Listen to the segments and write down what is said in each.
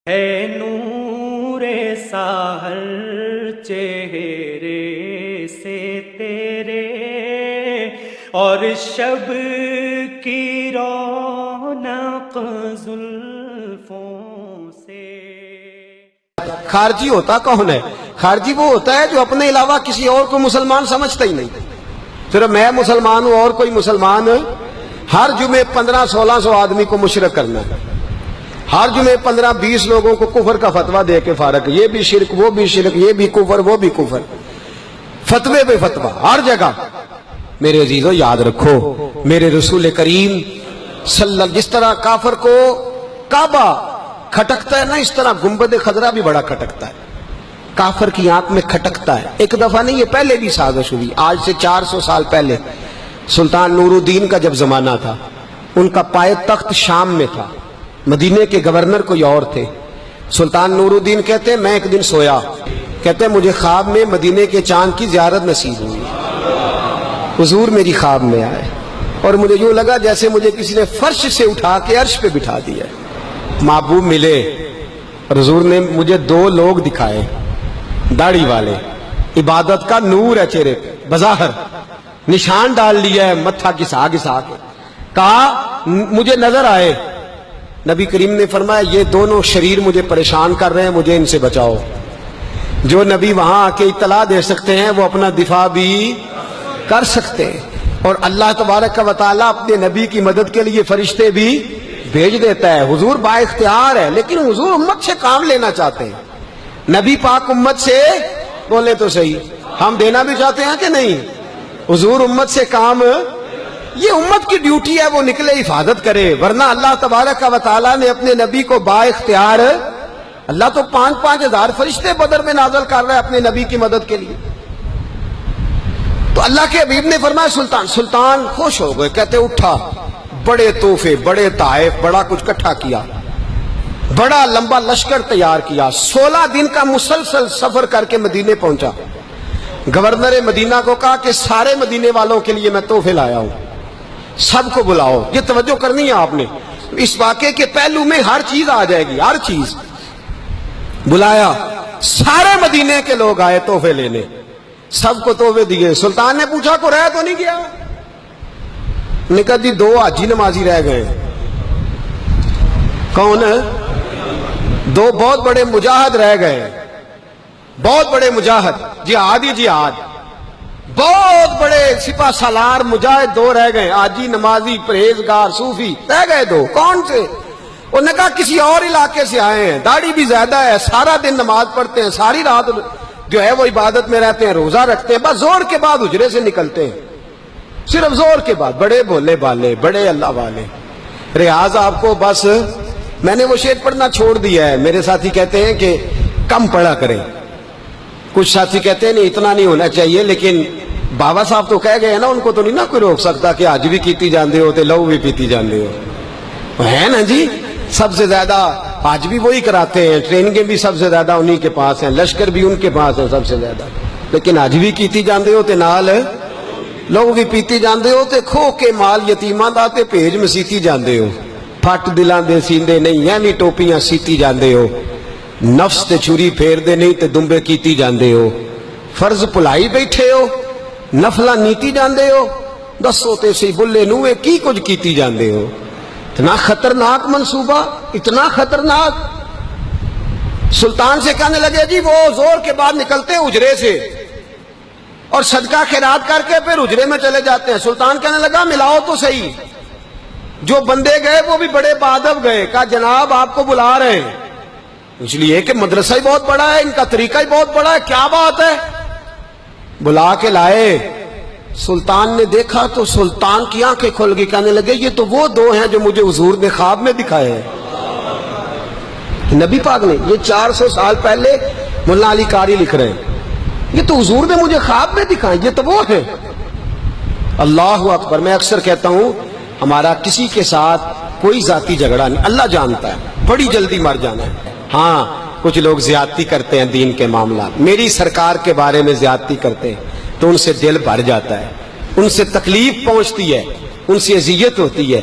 ہے نور ساحر چہرے سے تیرے اور شب کی رونق زلفوں سے۔ خارجی ہوتا کون ہے؟ خارجی وہ ہوتا ہے جو اپنے علاوہ کسی اور کو مسلمان سمجھتا ہی نہیں، صرف میں مسلمان ہوں اور کوئی مسلمان۔ ہر جمعے 1500-1600 آدمی کو مشرک کرنا ہے، ہر جمعے 15-20 لوگوں کو کفر کا فتویٰ دے کے فارغ، یہ بھی شرک وہ بھی شرک، یہ بھی کفر وہ بھی کفر، فتوے پہ فتویٰ ہر جگہ۔ میرے عزیزو یاد رکھو، میرے رسول کریم جس طرح کافر کو کعبہ کھٹکتا ہے نا، اس طرح گنبد خضرا بھی بڑا کھٹکتا ہے، کافر کی آنکھ میں کھٹکتا ہے۔ ایک دفعہ نہیں، یہ پہلے بھی سازش ہوئی، آج سے 400 سال پہلے سلطان نور الدین کا جب زمانہ تھا، ان کا پائے تخت شام میں تھا، مدینے کے گورنر کوئی اور تھے۔ سلطان نور الدین کہتے ہیں میں ایک دن سویا، کہتے ہیں مجھے خواب میں مدینے کے چاند کی زیارت نصیب ہوئی، حضور میری خواب میں آئے اور مجھے یوں لگا جیسے مجھے کسی نے فرش سے اٹھا کے عرش پہ بٹھا دیا۔ محبوب ملے اور حضور نے مجھے 2 لوگ دکھائے، داڑھی والے، عبادت کا نور ہے چہرے پہ، بظاہر نشان ڈال لیا ہے، متھا گھسا گھسا کے، کہا مجھے نظر آئے۔ نبی کریم نے فرمایا یہ دونوں شریر مجھے پریشان کر رہے ہیں، مجھے ان سے بچاؤ۔ جو نبی وہاں آ کے اطلاع دے سکتے ہیں وہ اپنا دفاع بھی کر سکتے ہیں، اور اللہ تبارک و تعالیٰ اپنے نبی کی مدد کے لیے فرشتے بھی بھیج دیتا ہے۔ حضور با اختیار ہے، لیکن حضور امت سے کام لینا چاہتے ہیں۔ نبی پاک امت سے، بولے تو صحیح، ہم دینا بھی چاہتے ہیں کہ نہیں؟ حضور امت سے کام، یہ امت کی ڈیوٹی ہے، وہ نکلے حفاظت کرے، ورنہ اللہ تبارک و تعالیٰ نے اپنے نبی کو با اختیار، اللہ تو 5-5 ہزار فرشتے بدر میں نازل کر رہا ہے اپنے نبی کی مدد کے لیے۔ تو اللہ کے حبیب نے فرمایا سلطان خوش ہو گئے، کہتے اٹھا، بڑے تحفے، بڑے تحائف، بڑا کچھ اکٹھا کیا، بڑا لمبا لشکر تیار کیا، 16 دن کا مسلسل سفر کر کے مدینے پہنچا۔ گورنر مدینہ کو کہا کہ سارے مدینے والوں کے لیے میں تحفے لایا ہوں، سب کو بلاؤ۔ یہ توجہ کرنی ہے آپ نے، اس واقعے کے پہلو میں ہر چیز آ جائے گی، ہر چیز۔ بلایا، سارے مدینے کے لوگ آئے تحفے لینے، سب کو تحفے دیے۔ سلطان نے پوچھا کو رہ تو نہیں گیا؟ نے کہا جی 2 حاجی نمازی رہ گئے۔ کون ہے؟ 2 بہت بڑے مجاہد رہ گئے، بہت بڑے مجاہد، جہادی جہاد، بہت بڑے سپہ سالار مجاہد 2 رہ گئے، حاجی نمازی پرہیزگار صوفی رہ گئے 2۔ کون سے؟ انہوں نے کہا کسی اور علاقے سے آئے ہیں، داڑھی بھی زیادہ ہے، سارا دن نماز پڑھتے ہیں، ساری رات جو ہے وہ عبادت میں رہتے ہیں، روزہ رکھتے ہیں، بس زور کے بعد حجرے سے نکلتے ہیں، صرف زور کے بعد، بڑے بھولے بالے، بڑے اللہ والے۔ ریاض آپ کو بس میں نے وہ شعر پڑھنا چھوڑ دیا ہے، میرے ساتھی کہتے ہیں کہ کم پڑھا کریں، کچھ ساتھی کہتے ہیں نہیں اتنا نہیں ہونا چاہیے، لیکن بابا صاحب تو کہہ گئے ہیں نا، ان کو تو نہیں نا کوئی روک سکتا کہ آج بھی کیتی جاندے ہو تے لو بھی پیتی جاندے ہو، ہے نا جی؟ سب سے زیادہ آج بھی وہی کراتے ہیں، ٹریننگیں بھی سب سے زیادہ انہی کے پاس ہیں، لشکر بھی ان کے پاس ہے سب سے زیادہ، لیکن آج بھی کیتی جاندے ہو تے نال لوگ بھی پیتی جاندے ہو تے کھو کے مال یتیماں دا تے بھیج مسیتی جاندے ہو، پھٹ دلاں دے سیندے نہیں ایویں ٹوپیاں سیتی جاندے ہو، نفس تے چھری پھیر دے نہیں تے دمبے کیتی جاندے ہو، فرض پلائی بیٹھے ہو، نفلہ نیتی جاندے ہو، دسو تے سی بلے نوے کی کچھ کیتی جاندے ہو۔ اتنا خطرناک منصوبہ، اتنا خطرناک۔ سلطان سے کہنے لگے جی وہ زور کے بعد نکلتے ہیں حجرے سے اور صدقہ خیرات کر کے پھر حجرے میں چلے جاتے ہیں۔ سلطان کہنے لگا ملاؤ تو صحیح، جو بندے گئے وہ بھی بڑے بادب گئے، کہا جناب آپ کو بلا رہے ہیں، اس لیے کہ مدرسہ ہی بہت بڑا ہے، ان کا طریقہ ہی بہت بڑا ہے، کیا بات ہے؟ بلا کے لائے۔ سلطان نے دیکھا تو سلطان کی آنکھیں کھل گئی، کہنے لگے یہ تو وہ 2 ہیں جو مجھے حضور نے خواب میں دکھائے ہیں۔ نبی پاک نے، یہ 400 سال پہلے مولانا علی قاری لکھ رہے ہیں، یہ تو حضور نے مجھے خواب میں دکھائے، یہ تو وہ ہیں۔ اللہ اکبر۔ میں اکثر کہتا ہوں ہمارا کسی کے ساتھ کوئی ذاتی جھگڑا نہیں، اللہ جانتا ہے، بڑی جلدی مر جانا ہے۔ ہاں کچھ لوگ زیادتی کرتے ہیں دین کے معاملات، میری سرکار کے بارے میں زیادتی کرتے ہیں تو ان سے دل بھر جاتا ہے، ان سے تکلیف پہنچتی ہے، ان سے اذیت ہوتی ہے،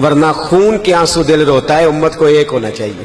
ورنہ خون کے آنسو دل روتا ہے۔ امت کو ایک ہونا چاہیے،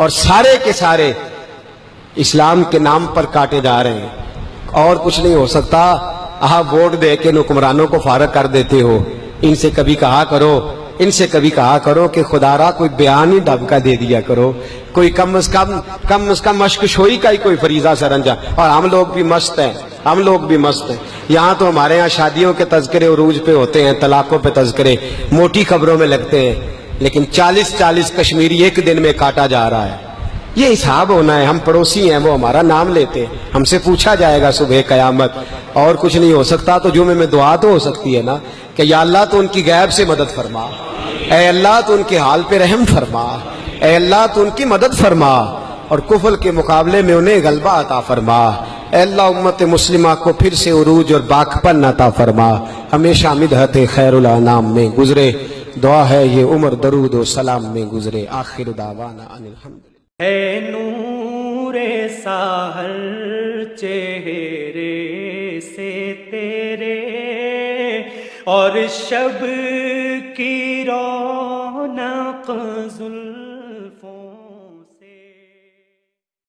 اور سارے کے سارے اسلام کے نام پر کاٹے جا رہے ہیں. اور کچھ نہیں ہو سکتا. آپ ووٹ دے کے حکمرانوں کو فارغ کر دیتے ہو. ان سے کبھی کہا کرو کہ خدا را کوئی بیان ہی ڈب کا دے دیا کرو, کوئی کم از کم مشق شوئی کا ہی کوئی فریضہ سر انجام. اور ہم لوگ بھی مست ہیں. یہاں تو ہمارے یہاں شادیوں کے تذکرے عروج پہ ہوتے ہیں, طلاقوں پہ تذکرے موٹی خبروں میں لگتے ہیں, لیکن 40 کشمیری ایک دن میں کاٹا جا رہا ہے. یہ حساب ہونا ہے. ہم پڑوسی ہیں, وہ ہمارا نام لیتے ہیں, ہم سے پوچھا جائے گا صبح قیامت. اور کچھ نہیں ہو سکتا. تو جمعے میں دعا تو ہو سکتی ہے نا کہ یا اللہ تو ان کی غیب سے مدد فرما, اے اللہ تو ان کے حال پہ رحم فرما, اے اللہ تو ان کی مدد فرما, اور کفر کے مقابلے میں انہیں غلبہ عطا فرما. اے اللہ امت مسلمہ کو پھر سے عروج اور باکپن عطا فرما. ہمیشہ مدحت خیر الانام میں گزرے. دعا ہے یہ عمر درود و سلام میں گزرے. آخر دعوانا ان الحمد. ہے نور ساحل چہرے سے تیرے, اور شب کی رونق زلف